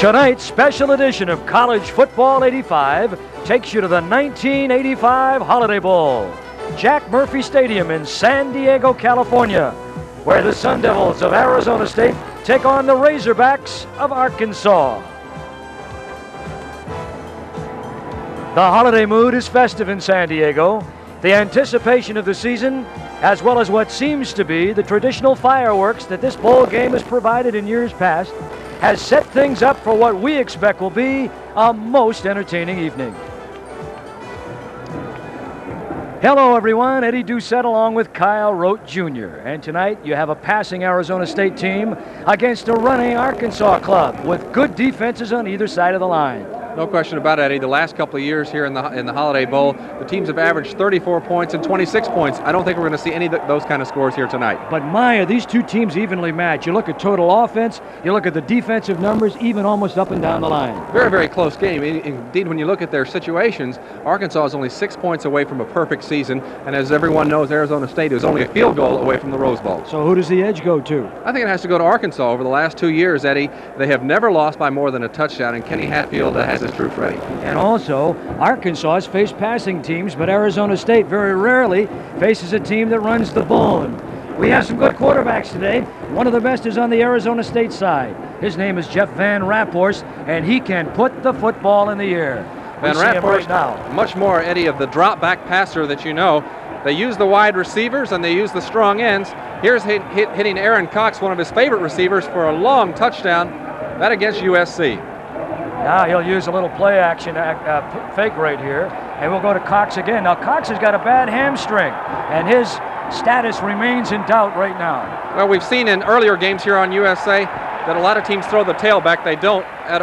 Tonight's special edition of College Football 85 takes you to the 1985 Holiday Bowl, Jack Murphy Stadium in San Diego, California, where the Sun Devils of Arizona State take on the Razorbacks of Arkansas. The holiday mood is festive in San Diego. The anticipation of the season, as well as what seems to be the traditional fireworks that this bowl game has provided in years past, has set things up for what we expect will be a most entertaining evening. Hello, everyone. Eddie Doucette along with Kyle Rote Jr. And tonight you have a passing Arizona State team against a running Arkansas club with good defenses on either side of the line. No question about it, Eddie. The last couple of years here in the Holiday Bowl, the teams have averaged 34 points and 26 points. I don't think we're going to see any of those kind of scores here tonight. But Maya, these two teams evenly match. You look at total offense, you look at the defensive numbers, even almost up and down the line. Very, very close game. Indeed, when you look at their situations, Arkansas is only 6 points away from a perfect season, and as everyone knows, Arizona State is only a field goal away from the Rose Bowl. So who does the edge go to? I think it has to go to Arkansas. Over the last 2 years, Eddie, they have never lost by more than a touchdown, and Kenny Hatfield has his troops ready. And also, Arkansas has faced passing teams, but Arizona State very rarely faces a team that runs the ball. And we have some good quarterbacks today. One of the best is on the Arizona State side. His name is Jeff Van Raphorst, and he can put the football in the air. Van Raphorst, now. Much more, Eddie, of the drop-back passer that you know. They use the wide receivers and they use the strong ends. Here's hitting Aaron Cox, one of his favorite receivers, for a long touchdown. That against USC. Now he'll use a little play action fake right here, and we'll go to Cox again. Now Cox has got a bad hamstring, and his status remains in doubt right now. Well, we've seen in earlier games here on USA that a lot of teams throw the tailback. They don't at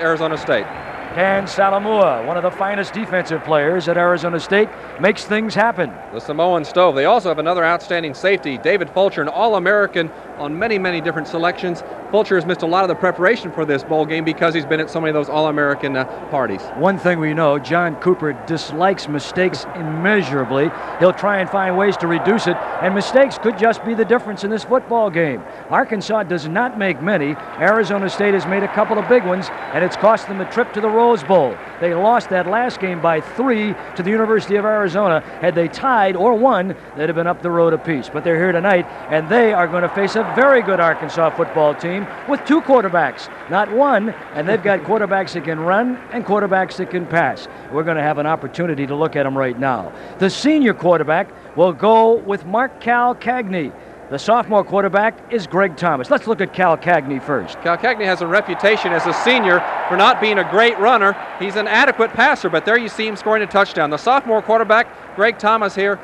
Arizona State. Dan Salamua, one of the finest defensive players at Arizona State, makes things happen. The Samoan Stove. They also have another outstanding safety, David Fulcher, an All-American on many, many different selections. Fulcher has missed a lot of the preparation for this bowl game because he's been at so many of those All-American parties. One thing we know, John Cooper dislikes mistakes immeasurably. He'll try and find ways to reduce it, and mistakes could just be the difference in this football game. Arkansas does not make many. Arizona State has made a couple of big ones, and it's cost them a trip to the Rose Bowl. They lost that last game by 3 to the University of Arizona. Had they tied or won, they'd have been up the road apiece. But they're here tonight, and they are going to face a very good Arkansas football team with 2 quarterbacks, not one, and they've got quarterbacks that can run and quarterbacks that can pass. We're going to have an opportunity to look at them right now. The senior quarterback will go with Mark Cal Cagney. The sophomore quarterback is Greg Thomas. Let's look at Cal Cagney first. Cal Cagney has a reputation as a senior for not being a great runner. He's an adequate passer, but there you see him scoring a touchdown. The sophomore quarterback, Greg Thomas here,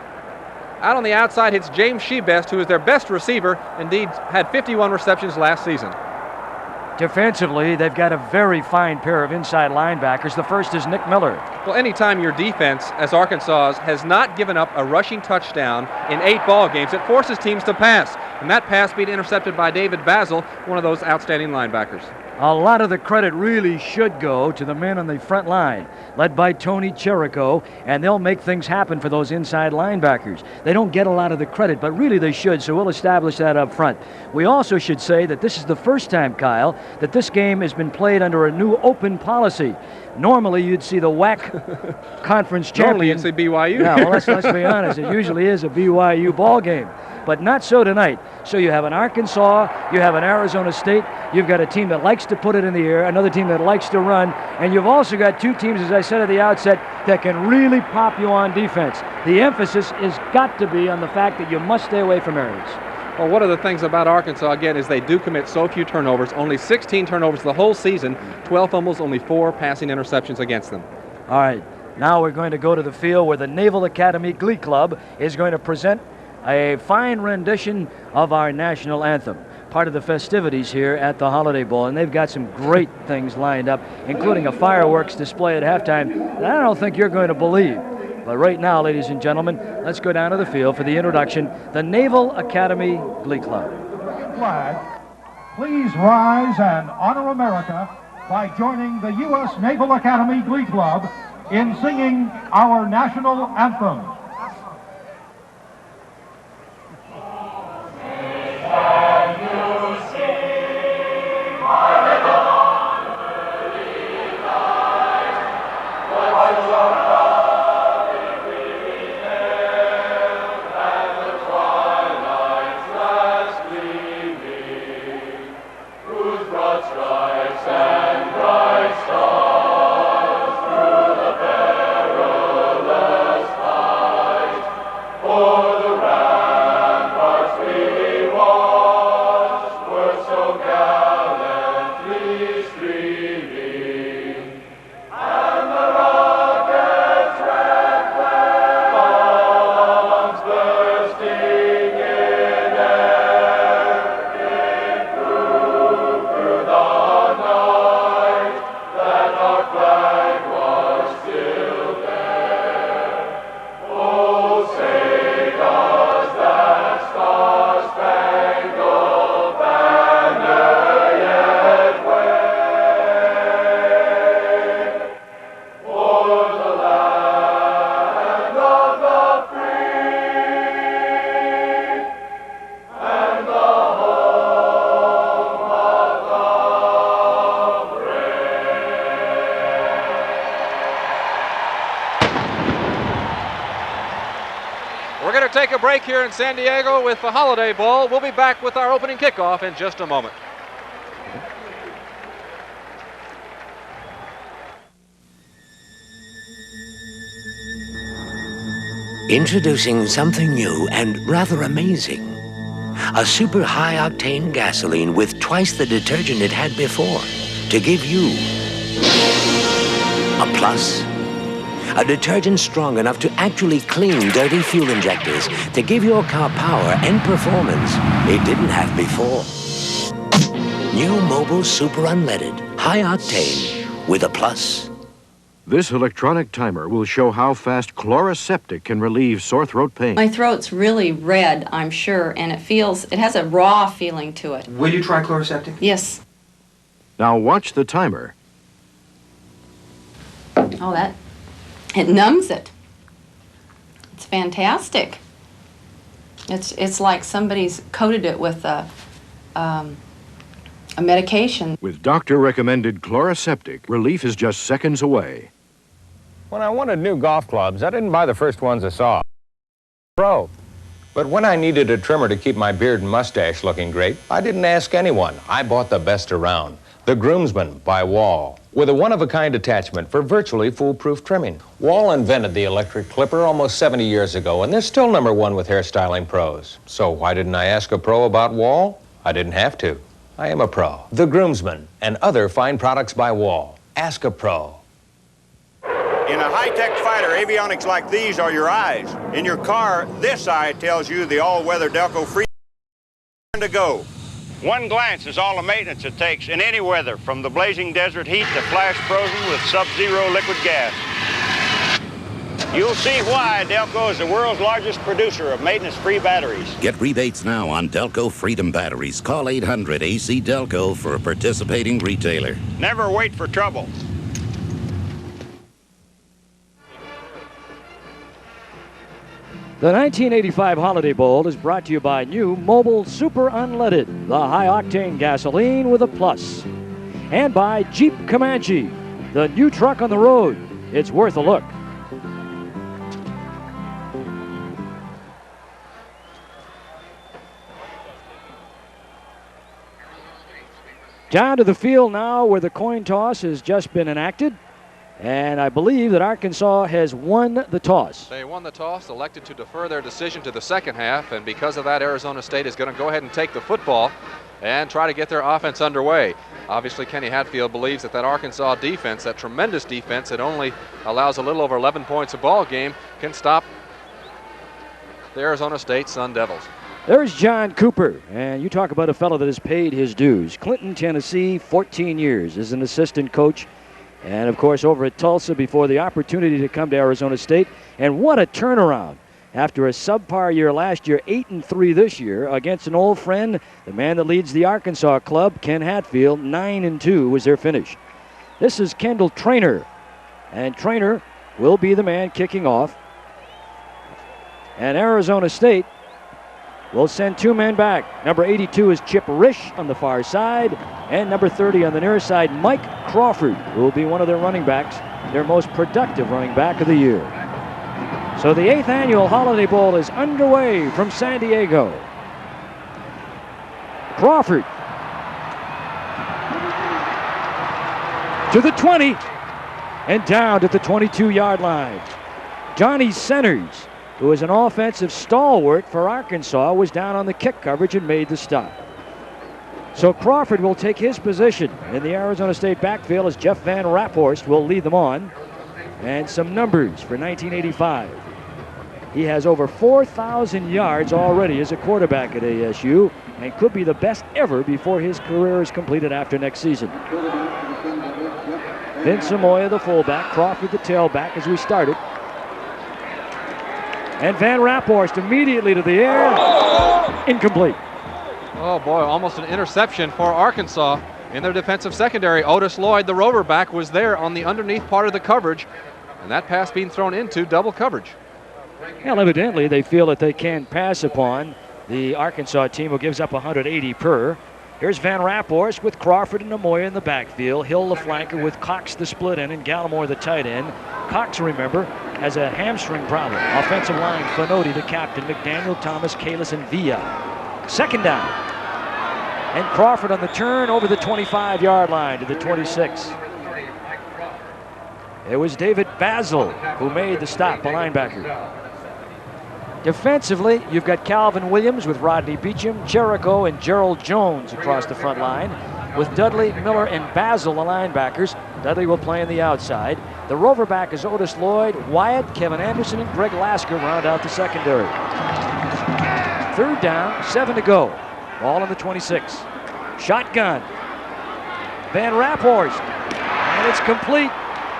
out on the outside hits James Shebest, who is their best receiver. Indeed, had 51 receptions last season. Defensively, they've got a very fine pair of inside linebackers. The first is Nick Miller. Well, anytime your defense, as Arkansas has not given up a rushing touchdown in 8 ball games, it forces teams to pass. And that pass being intercepted by David Basil, one of those outstanding linebackers. A lot of the credit really should go to the men on the front line, led by Tony Cherico, and they'll make things happen for those inside linebackers. They don't get a lot of the credit, but really they should, so we'll establish that up front. We also should say that this is the first time, Kyle, that this game has been played under a new open policy. Normally, you'd see the WAC conference champion. Normally, you'd see BYU. Yeah, well, let's be honest. It usually is a BYU ball game, but not so tonight. So you have an Arkansas, you have an Arizona State, you've got a team that likes to put it in the air, another team that likes to run, and you've also got 2 teams, as I said at the outset, that can really pop you on defense. The emphasis has got to be on the fact that you must stay away from errors. Well, one of the things about Arkansas, again, is they do commit so few turnovers. Only 16 turnovers the whole season, 12 fumbles, only 4 passing interceptions against them. All right, now we're going to go to the field where the Naval Academy Glee Club is going to present a fine rendition of our national anthem, part of the festivities here at the Holiday Bowl, and they've got some great things lined up, including a fireworks display at halftime that I don't think you're going to believe. But right now, ladies and gentlemen, let's go down to the field for the introduction, the Naval Academy Glee Club. Flag, please rise and honor America by joining the U.S. Naval Academy Glee Club in singing our national anthem. Can you sing, my little take a break here in San Diego with the Holiday Bowl. We'll be back with our opening kickoff in just a moment. Introducing something new and rather amazing. A super high-octane gasoline with twice the detergent it had before to give you a plus. A detergent strong enough to actually clean dirty fuel injectors to give your car power and performance it didn't have before. New Mobile Super Unleaded, high octane with a plus. This electronic timer will show how fast Chloraseptic can relieve sore throat pain. My throat's really red, I'm sure, and it has a raw feeling to it. Will you try Chloraseptic? Yes. Now watch the timer. Oh, it numbs it. It's fantastic. It's like somebody's coated it with a medication. With doctor-recommended Chloraseptic, relief is just seconds away. When I wanted new golf clubs, I didn't buy the first ones I saw. Pro. But when I needed a trimmer to keep my beard and mustache looking great, I didn't ask anyone. I bought the best around. The Groomsman by Wall, with a one-of-a-kind attachment for virtually foolproof trimming. Wall invented the electric clipper almost 70 years ago, and they're still #1 with hairstyling pros. So why didn't I ask a pro about Wall? I didn't have to. I am a pro. The Groomsman and other fine products by Wall. Ask a pro. In a high-tech fighter, avionics like these are your eyes. In your car, this eye tells you the all-weather Delco free to go. One glance is all the maintenance it takes in any weather, from the blazing desert heat to flash frozen with sub-zero liquid gas. You'll see why Delco is the world's largest producer of maintenance-free batteries. Get rebates now on Delco Freedom batteries. Call 800 AC Delco for a participating retailer. Never wait for trouble. The 1985 Holiday Bowl is brought to you by new Mobile Super Unleaded, the high-octane gasoline with a plus. And by Jeep Comanche, the new truck on the road. It's worth a look. Down to the field now where the coin toss has just been enacted. And I believe that Arkansas has won the toss. They won the toss, elected to defer their decision to the second half, and because of that, Arizona State is going to go ahead and take the football and try to get their offense underway. Obviously, Kenny Hatfield believes that Arkansas defense, that tremendous defense that only allows a little over 11 points a ball game, can stop the Arizona State Sun Devils. There's John Cooper, and you talk about a fellow that has paid his dues. Clinton, Tennessee, 14 years as an assistant coach. And, of course, over at Tulsa before the opportunity to come to Arizona State. And what a turnaround. After a subpar year last year, 8-3 this year against an old friend, the man that leads the Arkansas club, Ken Hatfield, 9-2 was their finish. This is Kendall Traynor. And Traynor will be the man kicking off. And Arizona State will send two men back. Number 82 is Chip Risch on the far side, and number 30 on the near side, Mike Crawford, who will be one of their running backs, their most productive running back of the year. So the 8th annual Holiday Bowl is underway from San Diego. Crawford to the 20 and down to the 22-yard line. Johnny Centers, who is an offensive stalwart for Arkansas, was down on the kick coverage and made the stop. So Crawford will take his position in the Arizona State backfield as Jeff Van Raphorst will lead them on. And some numbers for 1985. He has over 4,000 yards already as a quarterback at ASU and could be the best ever before his career is completed after next season. Vince Amoya, the fullback, Crawford, the tailback, as we started. And Van Raphorst immediately to the air. Incomplete. Oh, boy, almost an interception for Arkansas in their defensive secondary. Otis Lloyd, the rover back, was there on the underneath part of the coverage, and that pass being thrown into double coverage. Well, evidently they feel that they can pass upon the Arkansas team, who gives up 180 per. Here's Van Rapphorst with Crawford and Amoya in the backfield. Hill the flanker with Cox the split end and Gallimore the tight end. Cox, remember, has a hamstring problem. Offensive line, Fanotti the captain, McDaniel, Thomas, Kalis, and Villa. Second down. And Crawford on the turn over the 25-yard line to the 26. It was David Basil who made the stop, the linebacker. Defensively, you've got Calvin Williams with Rodney Beecham, Jericho, and Gerald Jones across the front line, with Dudley, Miller, and Basil the linebackers. Dudley will play on the outside. The roverback is Otis Lloyd, Wyatt, Kevin Anderson, and Greg Lasker round out the secondary. Third down, 7 to go. Ball on the 26. Shotgun. Van Rapphorst. And it's complete,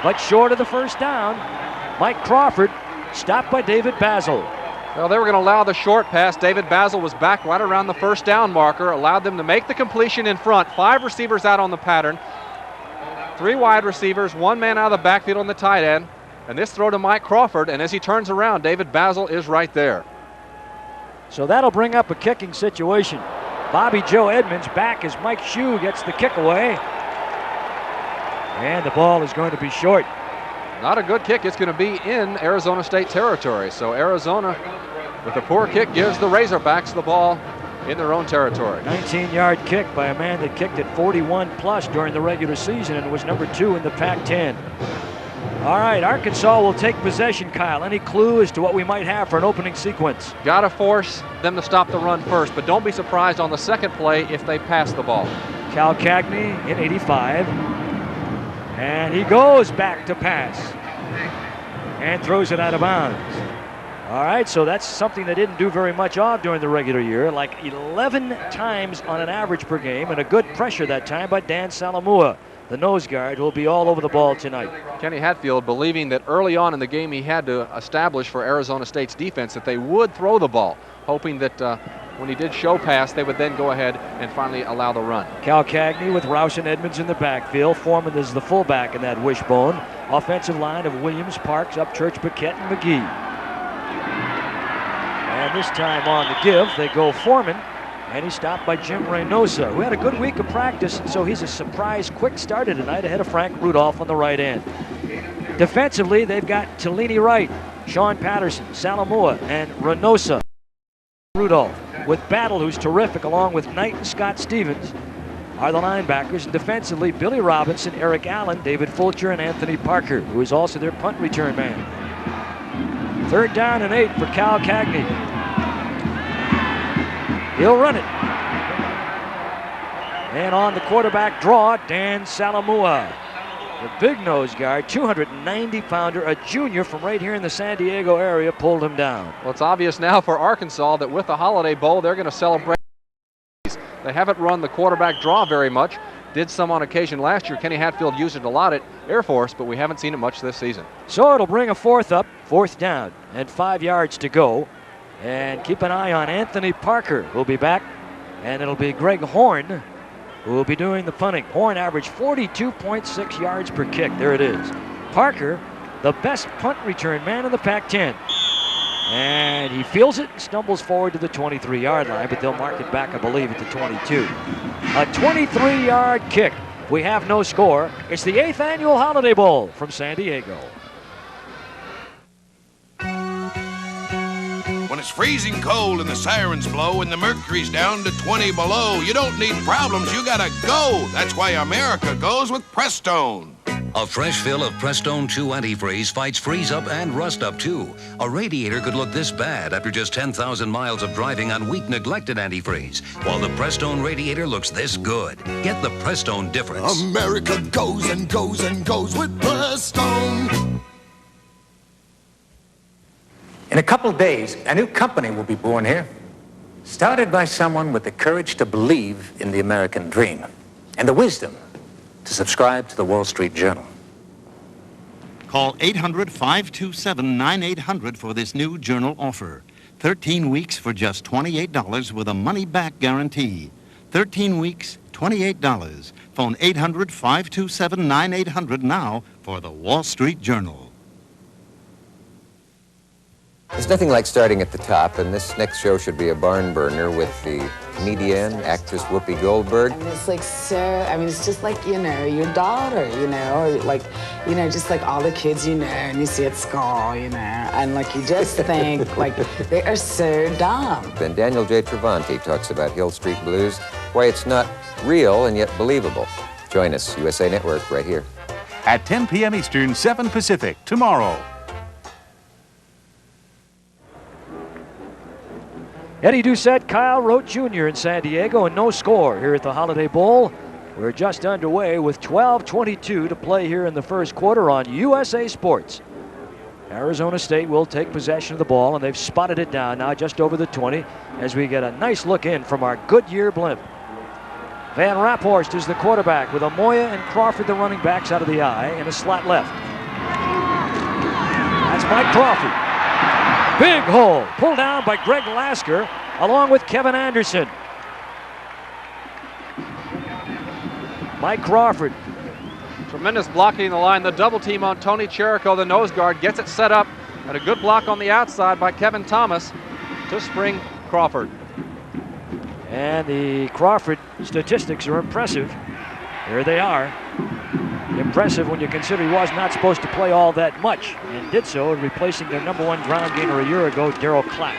but short of the first down. Mike Crawford stopped by David Basil. Well, they were going to allow the short pass. David Basil was back right around the first down marker, allowed them to make the completion in front. 5 receivers out on the pattern. 3 wide receivers, 1 man out of the backfield on the tight end. And this throw to Mike Crawford, and as he turns around, David Basil is right there. So that'll bring up a kicking situation. Bobby Joe Edmonds back as Mike Shue gets the kick away. And the ball is going to be short. Not a good kick. It's going to be in Arizona State territory. So Arizona, with a poor kick, gives the Razorbacks the ball in their own territory. 19-yard kick by a man that kicked at 41+ during the regular season and was number 2 in the Pac-10. All right, Arkansas will take possession, Kyle. Any clue as to what we might have for an opening sequence? Got to force them to stop the run first, but don't be surprised on the second play if they pass the ball. Cal Cagney in 85. And he goes back to pass and throws it out of bounds. All right, so that's something they didn't do very much of during the regular year, like 11 times on an average per game, and a good pressure that time by Dan Salamua, the nose guard, who will be all over the ball tonight. Kenny Hatfield believing that early on in the game he had to establish for Arizona State's defense that they would throw the ball, hoping that when he did show pass, they would then go ahead and finally allow the run. Cal Cagney with Rouse and Edmonds in the backfield. Foreman is the fullback in that wishbone. Offensive line of Williams, Parks, Upchurch, Paquette, and McGee. And this time on the give, they go Foreman, and he's stopped by Jim Reynosa, who had a good week of practice, and so he's a surprise quick starter tonight ahead of Frank Rudolph on the right end. Defensively, they've got Tellini Wright, Sean Patterson, Salamua, and Reynosa. Rudolph with Battle, who's terrific, along with Knight and Scott Stevens, are the linebackers. And defensively, Billy Robinson, Eric Allen, David Fulcher, and Anthony Parker, who is also their punt return man. 3rd down and 8 for Cal Cagney. He'll run it. And on the quarterback draw, Dan Salamua, the big nose guard, 290-pounder, a junior from right here in the San Diego area, pulled him down. Well, it's obvious now for Arkansas that with the Holiday Bowl, they're going to celebrate. They haven't run the quarterback draw very much. Did some on occasion last year. Kenny Hatfield used it a lot at Air Force, but we haven't seen it much this season. So it'll bring a 4th up, 4th down, and 5 yards to go. And keep an eye on Anthony Parker, who'll be back. And it'll be Greg Horn who will be doing the punting. Horn averaged 42.6 yards per kick. There it is. Parker, the best punt return man in the Pac-10. And he feels it and stumbles forward to the 23-yard line, but they'll mark it back, I believe, at the 22. A 23-yard kick. We have no score. It's the 8th annual Holiday Bowl from San Diego. When it's freezing cold and the sirens blow and the mercury's down to 20 below, you don't need problems, you gotta go. That's why America goes with Prestone. A fresh fill of Prestone 2 antifreeze fights freeze up and rust up too. A radiator could look this bad after just 10,000 miles of driving on weak, neglected antifreeze, while the Prestone radiator looks this good. Get the Prestone difference. America goes and goes and goes with Prestone. In a couple of days, a new company will be born here, started by someone with the courage to believe in the American dream and the wisdom to subscribe to the Wall Street Journal. Call 800-527-9800 for this new Journal offer. 13 weeks for just $28 with a money-back guarantee. 13 weeks, $28. Phone 800-527-9800 now for the Wall Street Journal. There's nothing like starting at the top, and this next show should be a barn burner with the comedian, actress Whoopi Goldberg. And it's like it's just like, your daughter, or like, just like all the kids, and you see at school, and like you just think, like, they are so dumb. Then Daniel J. Travanti talks about Hill Street Blues, why it's not real and yet believable. Join us, USA Network, right here. At 10 p.m. Eastern, 7 Pacific, tomorrow. Eddie Doucette, Kyle Rote Jr. in San Diego, and no score here at the Holiday Bowl. We're just underway with 12:22 to play here in the first quarter on USA Sports. Arizona State will take possession of the ball, and they've spotted it down now just over the 20 as we get a nice look in from our Goodyear blimp. Van Raphorst is the quarterback with Amoya and Crawford, the running backs, out of the eye, and a slot left. That's Mike Crawford. Big hole, pulled down by Greg Lasker along with Kevin Anderson. Mike Crawford. Tremendous blocking in the line. The double team on Tony Cherico, the nose guard, gets it set up, and a good block on the outside by Kevin Thomas to spring Crawford. And the Crawford statistics are impressive. Here they are. Impressive when you consider he was not supposed to play all that much, and did so in replacing their #1 ground gainer a year ago, Darryl Clapp.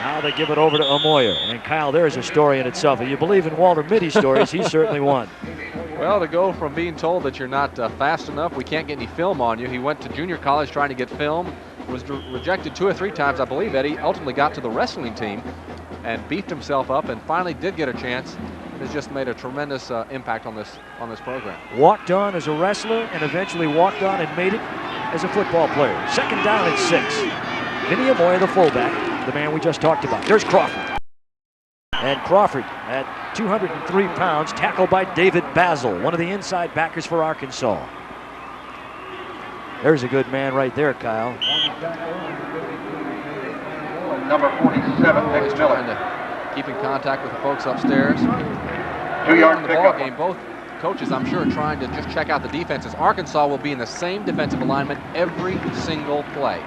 Now they give it over to Amoya. And Kyle, there's a story in itself. If you believe in Walter Mitty's stories, he certainly won. Well, to go from being told that you're not fast enough, we can't get any film on you. He went to junior college trying to get film, was rejected 2 or 3 times, I believe, Eddie. Ultimately got to the wrestling team and beefed himself up and finally did get a chance. Has just made a tremendous impact on this program. Walked on as a wrestler and eventually walked on and made it as a football player. Second down at 6. Vinny Amoya, the fullback, the man we just talked about. There's Crawford. And Crawford at 203 pounds, tackled by David Basil, one of the inside backers for Arkansas. There's a good man right there, Kyle. Number 47, Nick Miller. Keep in contact with the folks upstairs. 2-yard in the ball pickup. game, both coaches, I'm sure, are trying to just check out the defenses. Arkansas will be in the same defensive alignment every single play.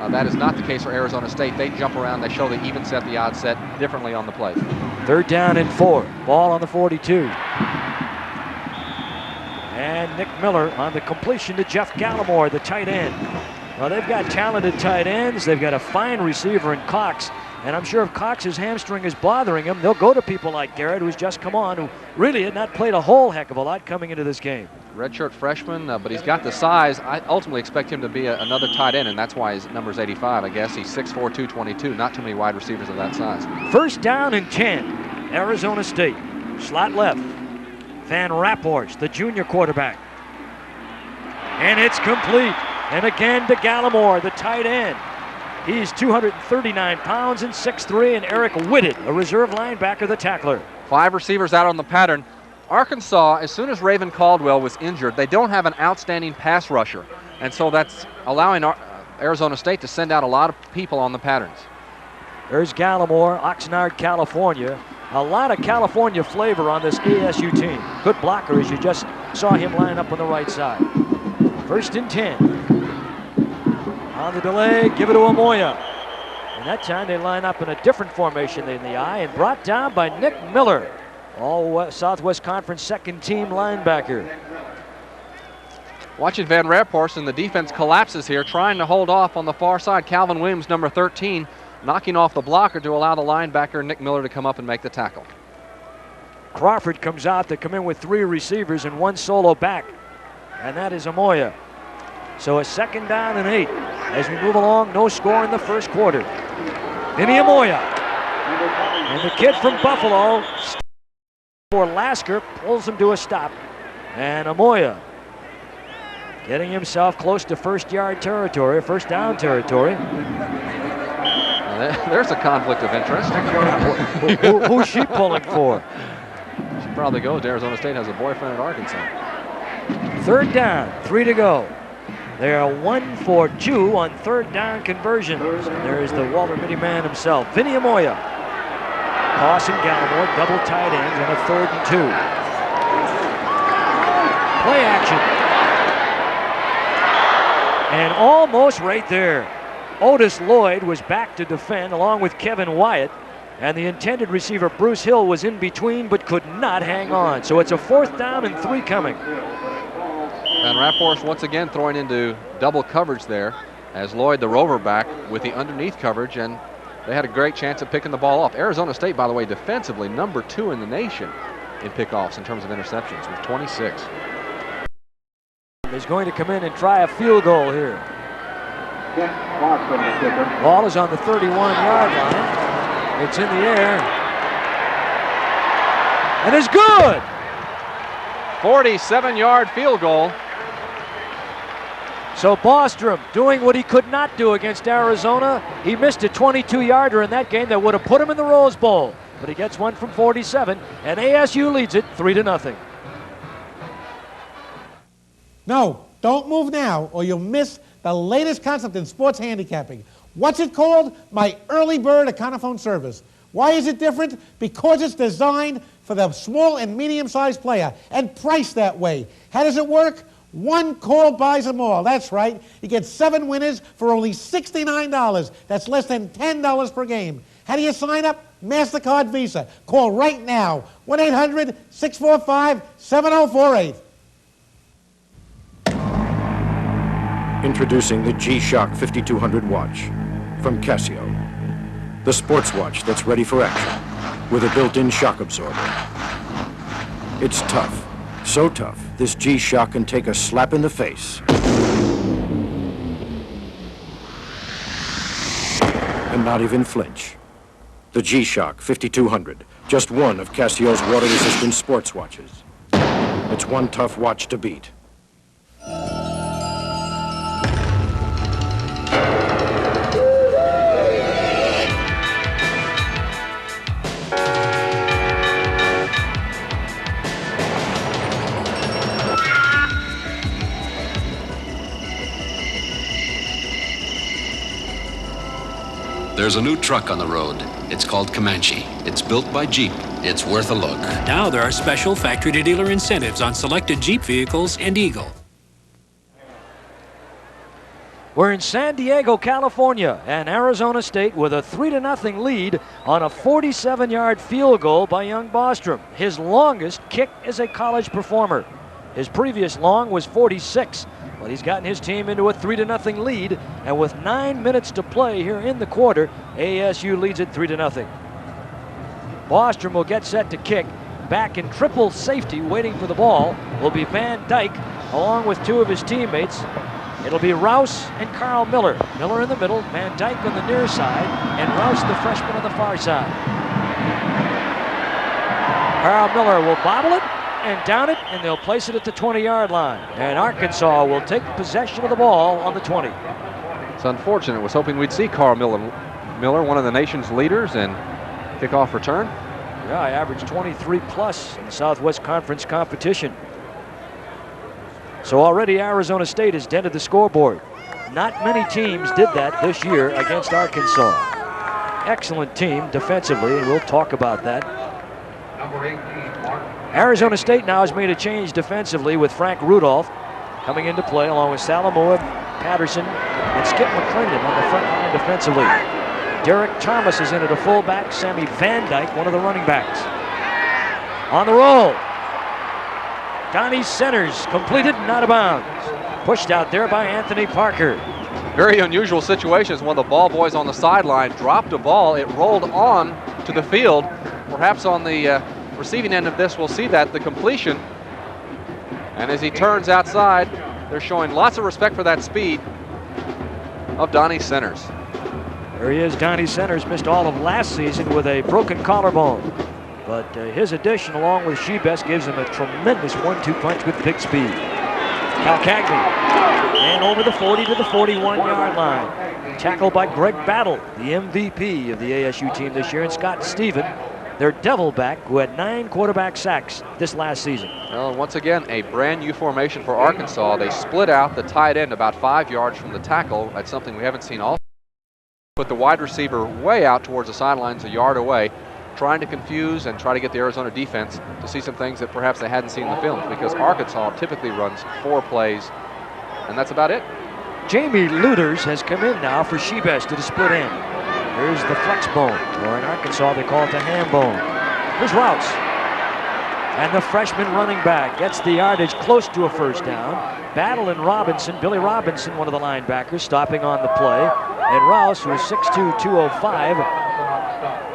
That is not the case for Arizona State. They jump around, they show the even set, the odd set differently on the plays. 3rd down and 4. Ball on the 42. And Nick Miller on the completion to Jeff Gallimore, the tight end. Well, they've got talented tight ends. They've got a fine receiver in Cox. And I'm sure if Cox's hamstring is bothering him, they'll go to people like Garrett, who's just come on, who really had not played a whole heck of a lot coming into this game. Redshirt freshman, but he's got the size. I ultimately expect him to be another tight end, and that's why his number's 85, I guess. He's 6'4", 222. Not too many wide receivers of that size. 1st down and 10. Arizona State. Slot left. Van Raphorst, the junior quarterback. And it's complete. And again to Gallimore, the tight end. He's 239 pounds and 6'3", and Eric Whitted, a reserve linebacker, the tackler. 5 receivers out on the pattern. Arkansas, as soon as Raven Caldwell was injured, they don't have an outstanding pass rusher. And so that's allowing Arizona State to send out a lot of people on the patterns. There's Gallimore, Oxnard, California. A lot of California flavor on this ASU team. Good blocker, as you just saw him line up on the right side. 1st and 10. On the delay, give it to Amoya. And that time they line up in a different formation than the eye, and brought down by Nick Miller, all Southwest Conference 2nd team linebacker. Watching Van Raphorst, and the defense collapses here, trying to hold off on the far side. Calvin Williams, number 13, knocking off the blocker to allow the linebacker, Nick Miller, to come up and make the tackle. Crawford comes out. They come in with 3 receivers and 1 solo back, and that is Amoya. So a 2nd down and 8. As we move along, no score in the first quarter. Vinny Amoya. And the kid from Buffalo, for Lasker, pulls him to a stop. And Amoya getting himself close to 1st yard territory, 1st down territory. There's a conflict of interest. Who's she pulling for? She probably goes to Arizona State, has a boyfriend at Arkansas. 3rd down, 3 to go. They are 1 for 2 on 3rd down conversions. And there's the Walter Mitty man himself, Vinny Amoya. Coss and Gallimore, double tight ends, and a 3rd and 2. Play action. And almost right there. Otis Lloyd was back to defend along with Kevin Wyatt, and the intended receiver Bruce Hill was in between but could not hang on. So it's a 4th down and 3 coming. And Rapport once again throwing into double coverage there as Lloyd, the rover back, with the underneath coverage, and they had a great chance of picking the ball off. Arizona State, by the way, defensively number 2 in the nation in pickoffs in terms of interceptions with 26. He's going to come in and try a field goal here. Ball is on the 31-yard line. It's in the air. And it's good! 47-yard field goal. So Bostrom doing what he could not do against Arizona. He missed a 22-yarder in that game that would have put him in the Rose Bowl. But he gets one from 47, and ASU leads it 3-0. No, don't move now or you'll miss the latest concept in sports handicapping. What's it called? My Early Bird Econophone service. Why is it different? Because it's designed for the small and medium-sized player and priced that way. How does it work? One call buys them all. That's right. You get 7 winners for only $69. That's less than $10 per game. How do you sign up? MasterCard Visa. Call right now. 1-800-645-7048. Introducing the G-Shock 5200 watch from Casio. The sports watch that's ready for action with a built-in shock absorber. It's tough, so tough, this G-Shock can take a slap in the face and not even flinch. The G-Shock 5200, just one of Casio's water-resistant sports watches. It's one tough watch to beat. There's a new truck on the road. It's called Comanche. It's built by Jeep. It's worth a look. Now there are special factory-to-dealer incentives on selected Jeep vehicles and Eagle. We're in San Diego, California, and Arizona State with a 3-0 lead on a 47-yard field goal by young Bostrom, his longest kick as a college performer. His previous long was 46, but he's gotten his team into a 3-0 lead, and with 9 minutes to play here in the quarter, ASU leads it 3-0. Bostrom will get set to kick. Back in triple safety, waiting for the ball, will be Van Dyke, along with 2 of his teammates. It'll be Rouse and Carl Miller. Miller in the middle, Van Dyke on the near side, and Rouse, the freshman, on the far side. Carl Miller will bobble it and down it, and they'll place it at the 20-yard line. And Arkansas will take possession of the ball on the 20. It's unfortunate. Was hoping we'd see Carl Miller, one of the nation's leaders, and kickoff return. Yeah, I averaged 23 plus in the Southwest Conference competition. So already Arizona State has dented the scoreboard. Not many teams did that this year against Arkansas. Excellent team defensively, and we'll talk about that. Arizona State now has made a change defensively with Frank Rudolph coming into play along with Salamua, Patterson, and Skip McClendon on the front line defensively. Derek Thomas is in at a fullback. Sammy Van Dyke, one of the running backs. On the roll. Donnie Centers completed and out of bounds. Pushed out there by Anthony Parker. Very unusual situations. One of the ball boys on the sideline dropped a ball. It rolled on to the field. Perhaps on the receiving end of this, we'll see that, the completion. And as he turns outside, they're showing lots of respect for that speed of Donnie Centers. There he is. Donnie Centers missed all of last season with a broken collarbone. But his addition, along with Shebest, gives him a tremendous 1-2 punch with big speed. Calcagni, and over the 40 to the 41-yard line. Tackled by Greg Battle, the MVP of the ASU team this year, and Scott Stephen, their devil back, who had 9 quarterback sacks this last season. Well, once again, a brand new formation for Arkansas. They split out the tight end about 5 yards from the tackle. That's something we haven't seen all. Put the wide receiver way out towards the sidelines, a yard away, trying to confuse and try to get the Arizona defense to see some things that perhaps they hadn't seen in the film, because Arkansas typically runs 4 plays, and that's about it. Jamie Luders has come in now for Shebest to the split end. Here's the flex bone, or in Arkansas they call it the ham bone. Here's Rouse. And the freshman running back gets the yardage close to a first down. Battle and Robinson, Billy Robinson, one of the linebackers, stopping on the play. And Rouse, who is 6'2", 205,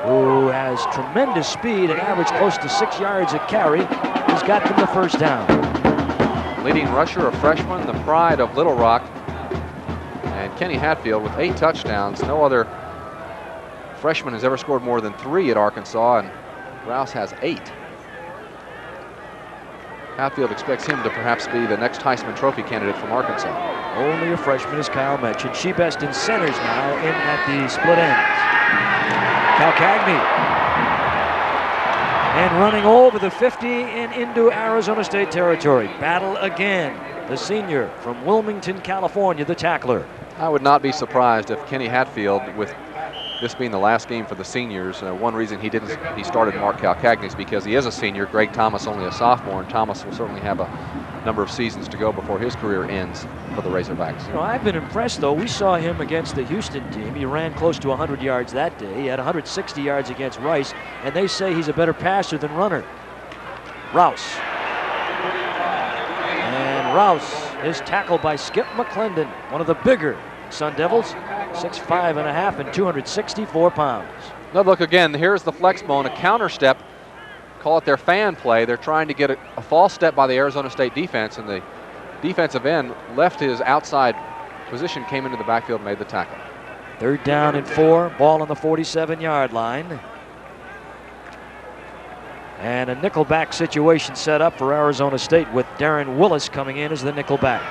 who has tremendous speed and averaged close to 6 yards a carry, he's got them the first down. Leading rusher, a freshman, the pride of Little Rock. And Kenny Hatfield with 8 touchdowns. No other freshman has ever scored more than 3 at Arkansas, and Rouse has 8. Hatfield expects him to perhaps be the next Heisman Trophy candidate from Arkansas. Only a freshman, as Kyle mentioned. Shebest in centers now in at the split ends. Calcagney. And running over the 50 and into Arizona State territory. Battle again. The senior from Wilmington, California, the tackler. I would not be surprised if Kenny Hatfield, with this being the last game for the seniors, one reason he started Mark Calcagney is because he is a senior. Greg Thomas only a sophomore, and Thomas will certainly have a number of seasons to go before his career ends for the Razorbacks. You know, I've been impressed, though. We saw him against the Houston team. He ran close to 100 yards that day. He had 160 yards against Rice, and they say he's a better passer than runner. Rouse. And Rouse is tackled by Skip McClendon, one of the bigger Sun Devils, 6'5.5" and 264 pounds. Now look again, here's the flex bone, a counter step. Call it their fan play. They're trying to get a false step by the Arizona State defense, and the defensive end left his outside position, came into the backfield, and made the tackle. 3rd down and 4, ball on the 47-yard line. And a nickelback situation set up for Arizona State with Darren Willis coming in as the nickelback.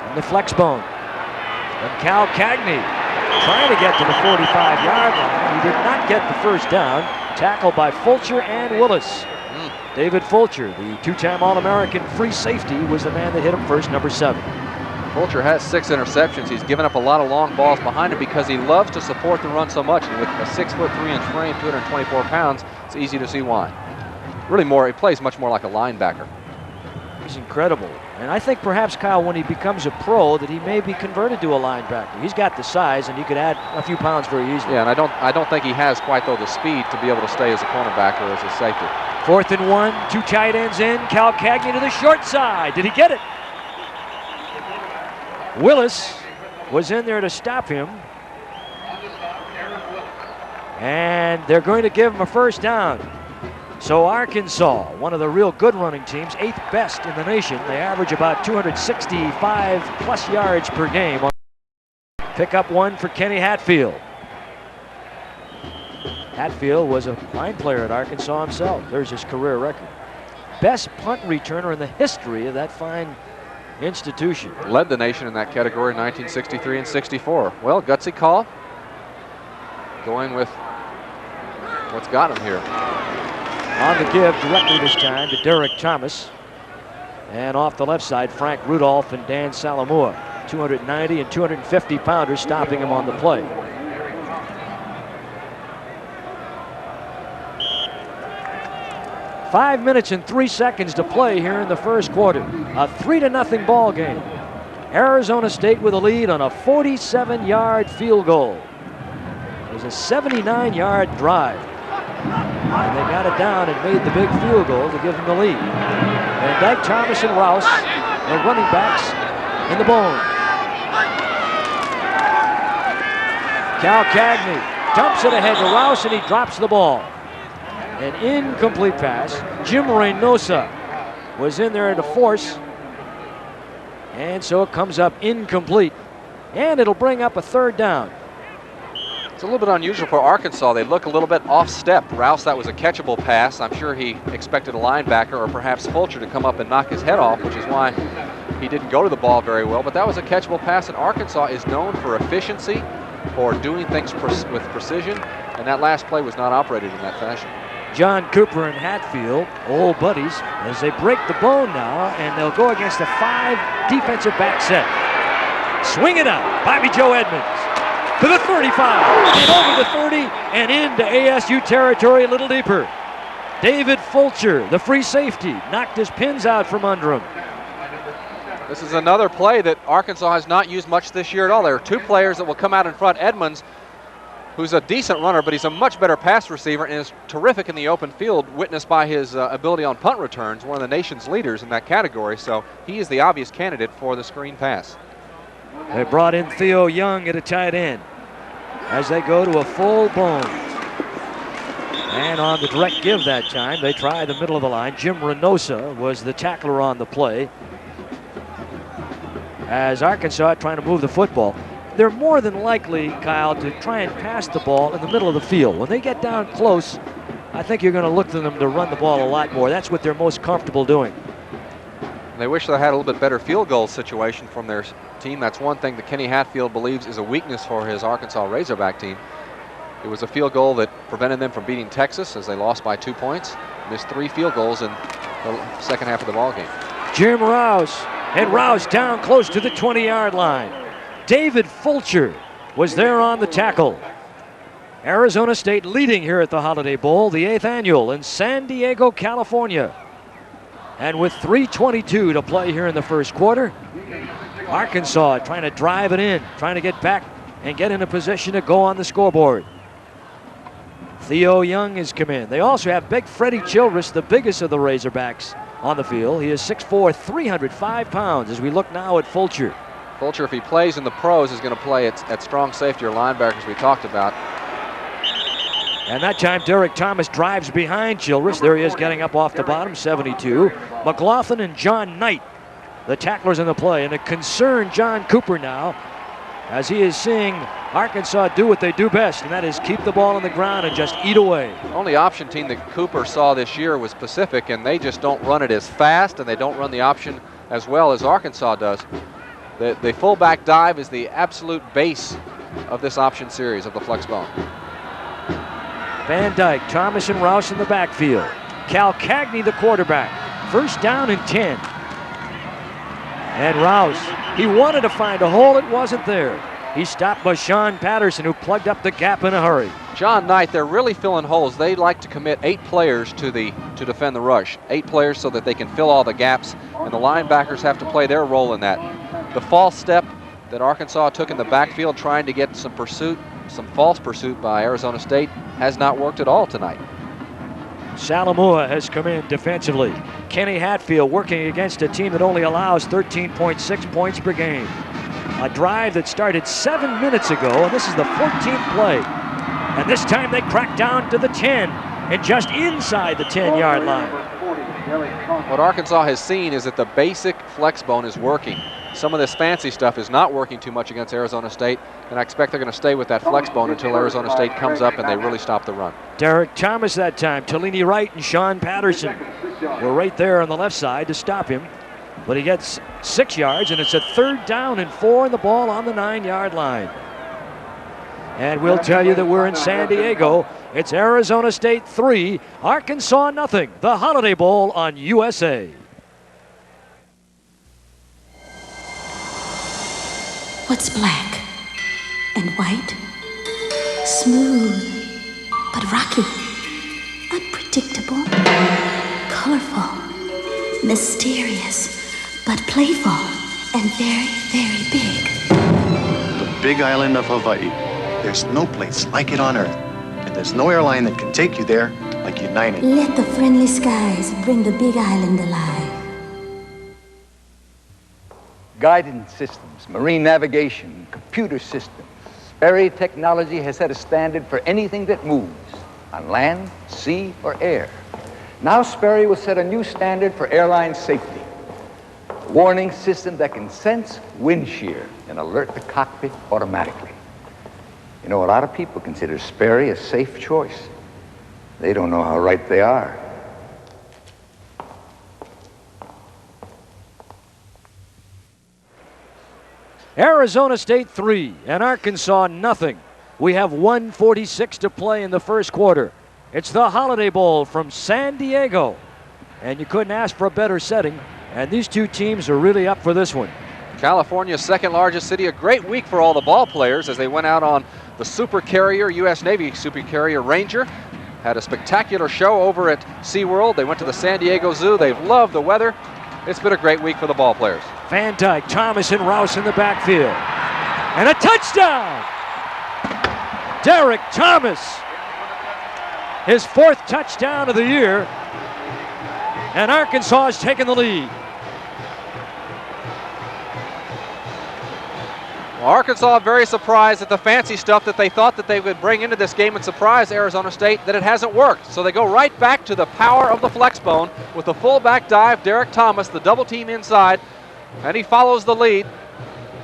And the flex bone. And Calcagney trying to get to the 45-yard line. He did not get the first down. Tackled by Fulcher and Willis. David Fulcher, the 2-time All-American free safety, was the man that hit him first, number 7. Fulcher has 6 interceptions. He's given up a lot of long balls behind him because he loves to support the run so much. And with a 6'3" frame, 224 pounds, it's easy to see why. Really he plays much more like a linebacker. He's incredible. And I think perhaps, Kyle, when he becomes a pro, that he may be converted to a linebacker. He's got the size, and he could add a few pounds very easily. Yeah, and I don't think he has quite, though, the speed to be able to stay as a cornerback or as a safety. 4th and 1, 2 tight ends in. Calcagney to the short side. Did he get it? Willis was in there to stop him. And they're going to give him a first down. So Arkansas, one of the real good running teams, 8th best in the nation. They average about 265 plus yards per game. Pick up 1 for Kenny Hatfield. Hatfield was a fine player at Arkansas himself. There's his career record. Best punt returner in the history of that fine institution. Led the nation in that category in 1963 and 64. Well, gutsy call. Going with what's got him here. On the give directly this time to Derek Thomas. And off the left side, Frank Rudolph and Dan Salamua. 290 and 250 pounders stopping him on the play. Five minutes and 3 seconds to play here in the first quarter. A 3-0 ball game. Arizona State with a lead on a 47-yard field goal. It was a 79-yard drive. And they got it down and made the big field goal to give them the lead. And Dyke Thomas and Rouse, their running backs, in the bone. Calcagney dumps it ahead to Rouse, and he drops the ball. An incomplete pass. Jim Reynosa was in there to force. And so it comes up incomplete. And it'll bring up a 3rd down. It's a little bit unusual for Arkansas. They look a little bit off step. Rouse, that was a catchable pass. I'm sure he expected a linebacker or perhaps Fulcher to come up and knock his head off, which is why he didn't go to the ball very well. But that was a catchable pass, and Arkansas is known for efficiency, for doing things with precision, and that last play was not operated in that fashion. John Cooper and Hatfield, old buddies, as they break the bone now, and they'll go against a 5 defensive back set. Swing it out, Bobby Joe Edmonds. To the 35, and over the 30, and into ASU territory a little deeper. David Fulcher, the free safety, knocked his pins out from under him. This is another play that Arkansas has not used much this year at all. There are two players that will come out in front. Edmonds, who's a decent runner, but he's a much better pass receiver and is terrific in the open field, witnessed by his ability on punt returns, one of the nation's leaders in that category. So he is the obvious candidate for the screen pass. They brought in Theo Young at a tight end as they go to a full bone. And on the direct give that time, they try the middle of the line. Jim Reynosa was the tackler on the play. As Arkansas trying to move the football, they're more than likely, Kyle, to try and pass the ball in the middle of the field. When they get down close, I think you're going to look to them to run the ball a lot more. That's what they're most comfortable doing. They wish they had a little bit better field goal situation from their team. That's one thing that Kenny Hatfield believes is a weakness for his Arkansas Razorback team. It was a field goal that prevented them from beating Texas as they lost by 2 points. Missed 3 field goals in the second half of the ball game. Jim Rouse, and Rouse down close to the 20-yard line. David Fulcher was there on the tackle. Arizona State leading here at the Holiday Bowl, the 8th annual in San Diego, California. And with 3:22 to play here in the first quarter, Arkansas trying to drive it in, trying to get back and get in a position to go on the scoreboard. Theo Young has come in. They also have big Freddie Childress, the biggest of the Razorbacks, on the field. He is 6'4", 305 pounds as we look now at Fulcher. Fulcher, if he plays in the pros, is going to play at strong safety or linebacker, as we talked about. And that time, Derek Thomas drives behind Childress. There he is getting up off the bottom, 72. McLaughlin and John Knight, the tacklers in the play. And it concerned John Cooper now as he is seeing Arkansas do what they do best, and that is keep the ball on the ground and just eat away. The only option team that Cooper saw this year was Pacific, and they just don't run it as fast, and they don't run the option as well as Arkansas does. The fullback dive is the absolute base of this option series of the flex bone. Van Dyke, Thomas, and Rouse in the backfield. Cal Cagney, the quarterback. First down and 10. And Rouse, he wanted to find a hole, it wasn't there. He stopped by Sean Patterson, who plugged up the gap in a hurry. John Knight, they're really filling holes. They like to commit 8 players to defend the rush. 8 players so that they can fill all the gaps, and the linebackers have to play their role in that. The false step that Arkansas took in the backfield trying to get some pursuit, some false pursuit by Arizona State, has not worked at all tonight. Salamua has come in defensively. Kenny Hatfield working against a team that only allows 13.6 points per game. A drive that started 7 minutes ago, and this is the 14th play. And this time they crack down to the 10 and just inside the 10-yard line. What Arkansas has seen is that the basic flex bone is working. Some of this fancy stuff is not working too much against Arizona State, and I expect they're going to stay with that flex bone until Arizona State comes up and they really stop the run. Derek Thomas that time, Talini Wright and Sean Patterson were right there on the left side to stop him. But he gets 6 yards, and it's a 3rd down and 4, and the ball on the 9-yard line. And we'll tell you that we're in San Diego. It's Arizona State 3, Arkansas nothing. The Holiday Bowl on USA. What's black and white? Smooth, but rocky. Unpredictable, colorful, mysterious, but playful, and very, very big. The big island of Hawaii. There's no place like it on Earth. And there's no airline that can take you there like United. Let the friendly skies bring the big island alive. Guidance systems, marine navigation, computer systems. Sperry technology has set a standard for anything that moves, on land, sea, or air. Now Sperry will set a new standard for airline safety. A warning system that can sense wind shear and alert the cockpit automatically. You know, a lot of people consider Sperry a safe choice. They don't know how right they are. Arizona State 3 and Arkansas nothing. We have 1:46 to play in the first quarter. It's the Holiday Bowl from San Diego. And you couldn't ask for a better setting. And these two teams are really up for this one. California's second largest city. A great week for all the ball players as they went out on the super carrier, U.S. Navy super carrier Ranger. Had a spectacular show over at SeaWorld. They went to the San Diego Zoo. They've loved the weather. It's been a great week for the ball players. Van Dyke, Thomas, and Rouse in the backfield. And a touchdown! Derek Thomas, his 4th touchdown of the year, and Arkansas has taken the lead. Well, Arkansas very surprised at the fancy stuff that they thought that they would bring into this game and surprise Arizona State that it hasn't worked. So they go right back to the power of the flex bone with the fullback dive, Derek Thomas, the double team inside, and he follows the lead.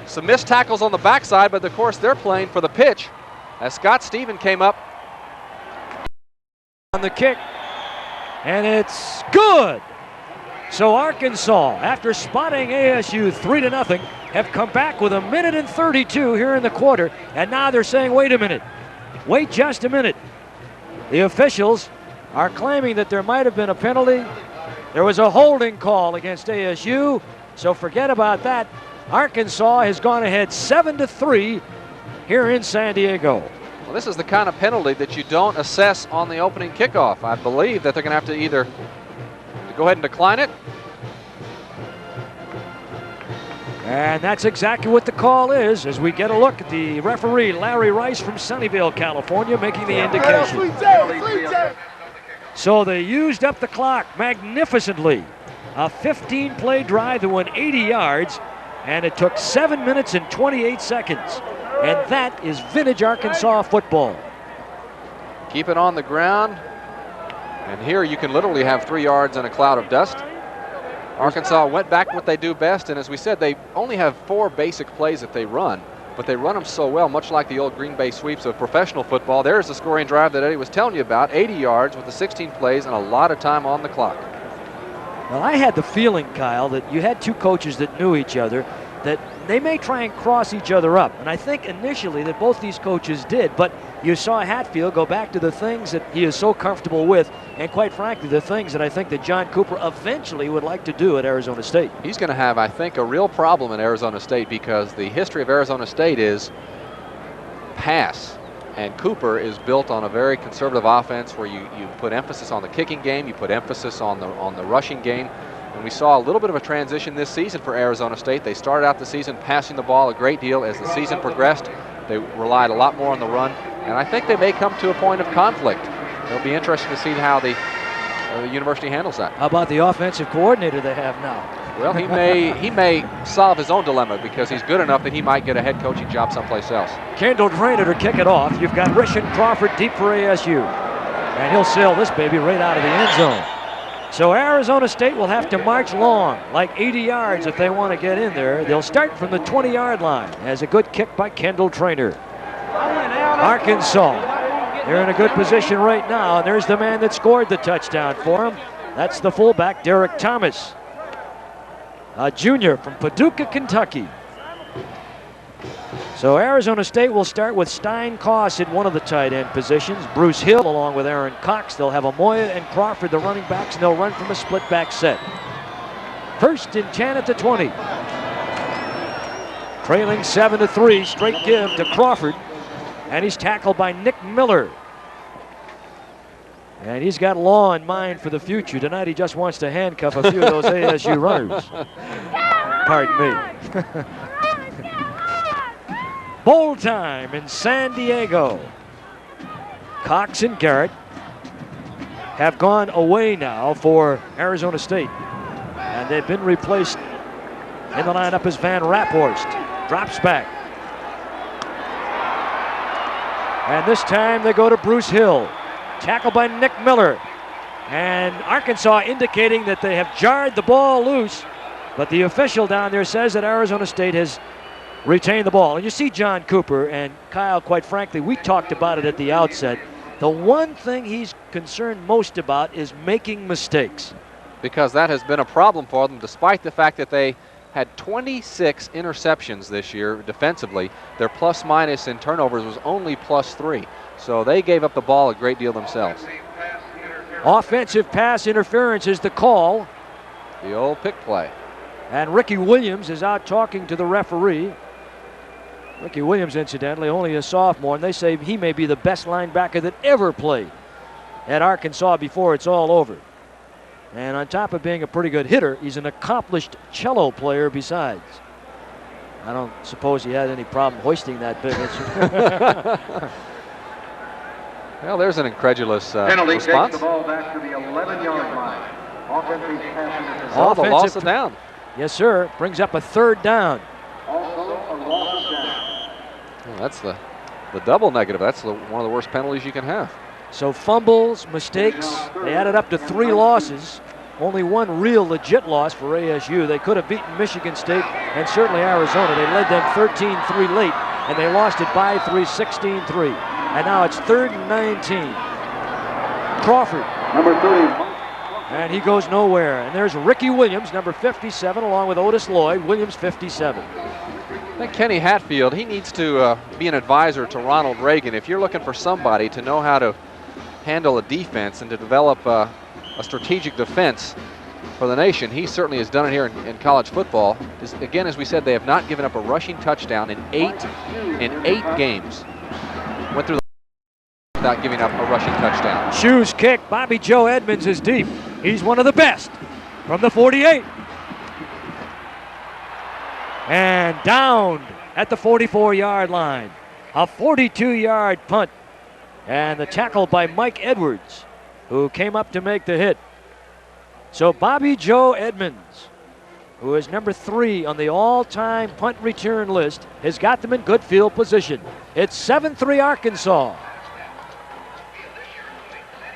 Some missed tackles on the backside, but of course they're playing for the pitch as Scott Stephen came up on the kick, and it's good. So Arkansas, after spotting ASU 3-0, have come back with 1:32 here in the quarter, and now they're saying, wait a minute, wait just a minute. The officials are claiming that there might have been a penalty. There was a holding call against ASU, so forget about that. Arkansas has gone ahead 7-3 here in San Diego. Well, this is the kind of penalty that you don't assess on the opening kickoff. I believe that they're going to have to either go ahead and decline it. And that's exactly what the call is as we get a look at the referee, Larry Rice from Sunnyvale, California, making the indication. So they used up the clock magnificently. A 15-play drive that went 80 yards, and it took 7 minutes and 28 seconds. And that is vintage Arkansas football. Keep it on the ground. And here you can literally have 3 yards in a cloud of dust. Arkansas went back to what they do best, and as we said, they only have 4 basic plays that they run, but they run them so well, much like the old Green Bay sweeps of professional football. There's the scoring drive that Eddie was telling you about, 80 yards with the 16 plays and a lot of time on the clock. Well, I had the feeling, Kyle, that you had 2 coaches that knew each other, that they may try and cross each other up. And I think initially that both these coaches did, but you saw Hatfield go back to the things that he is so comfortable with, and quite frankly, the things that I think that John Cooper eventually would like to do at Arizona State. He's going to have, I think, a real problem at Arizona State because the history of Arizona State is pass. And Cooper is built on a very conservative offense where you put emphasis on the kicking game, you put emphasis on the rushing game. And we saw a little bit of a transition this season for Arizona State. They started out the season passing the ball a great deal. As the season progressed, they relied a lot more on the run. And I think they may come to a point of conflict. It'll be interesting to see how the university handles that. How about the offensive coordinator they have now? Well, he may solve his own dilemma because he's good enough that he might get a head coaching job someplace else. Kendall Drainer to kick it off. You've got Rishan Crawford deep for ASU. And he'll sail this baby right out of the end zone. So Arizona State will have to march long, like 80 yards if they want to get in there. They'll start from the 20-yard line as a good kick by Kendall Trainer. Arkansas, they're in a good position right now, and there's the man that scored the touchdown for them. That's the fullback, Derek Thomas, a junior from Paducah, Kentucky. So Arizona State will start with Stein Koss in one of the tight end positions. Bruce Hill along with Aaron Cox. They'll have Amoya and Crawford, the running backs, and they'll run from a split back set. 1st and 10 at the 20. Trailing 7-3, straight give to Crawford. And he's tackled by Nick Miller. And he's got law in mind for the future. Tonight he just wants to handcuff a few of those ASU runners. Pardon me. Bowl time in San Diego. Cox and Garrett have gone away now for Arizona State. And they've been replaced in the lineup as Van Raphorst. Drops back. And this time they go to Bruce Hill. Tackled by Nick Miller. And Arkansas indicating that they have jarred the ball loose. But the official down there says that Arizona State has retained the ball. And you see John Cooper, and Kyle, quite frankly, we talked about it at the outset. The one thing he's concerned most about is making mistakes. Because that has been a problem for them, despite the fact that they had 26 interceptions this year defensively. Their plus minus in turnovers was only +3. So they gave up the ball a great deal themselves. Offensive pass interference is the call. The old pick play. And Ricky Williams is out talking to the referee. Ricky Williams, incidentally, only a sophomore, and they say he may be the best linebacker that ever played at Arkansas before it's all over. And on top of being a pretty good hitter, he's an accomplished cello player besides. I don't suppose he had any problem hoisting that big instrument. Well, there's an incredulous Penalty response. takes the ball back to the 11-yard line. Offensive pass Oh, the loss of down. Yes, sir. Brings up a 3rd down. Also a loss of down. Well, that's the double negative. That's one of the worst penalties you can have. So fumbles, mistakes, they added up to 3 losses. Only one real legit loss for ASU. They could have beaten Michigan State and certainly Arizona. They led them 13-3 late, and they lost it by 3, 16-3. And now it's 3rd and 19. Crawford. Number 30. And he goes nowhere. And there's Ricky Williams, number 57, along with Otis Lloyd. Williams, 57. I think Kenny Hatfield, he needs to be an advisor to Ronald Reagan. If you're looking for somebody to know how to handle a defense and to develop a strategic defense for the nation, he certainly has done it here in college football. Again, as we said, they have not given up a rushing touchdown in eight games. Went through without giving up a rushing touchdown. Shoes kick. Bobby Joe Edmonds is deep. He's one of the best from the 48. And down at the 44-yard line. A 42-yard punt. And the tackle by Mike Edwards, who came up to make the hit. So Bobby Joe Edmonds, who is number 3 on the all-time punt return list, has got them in good field position. It's 7-3 Arkansas.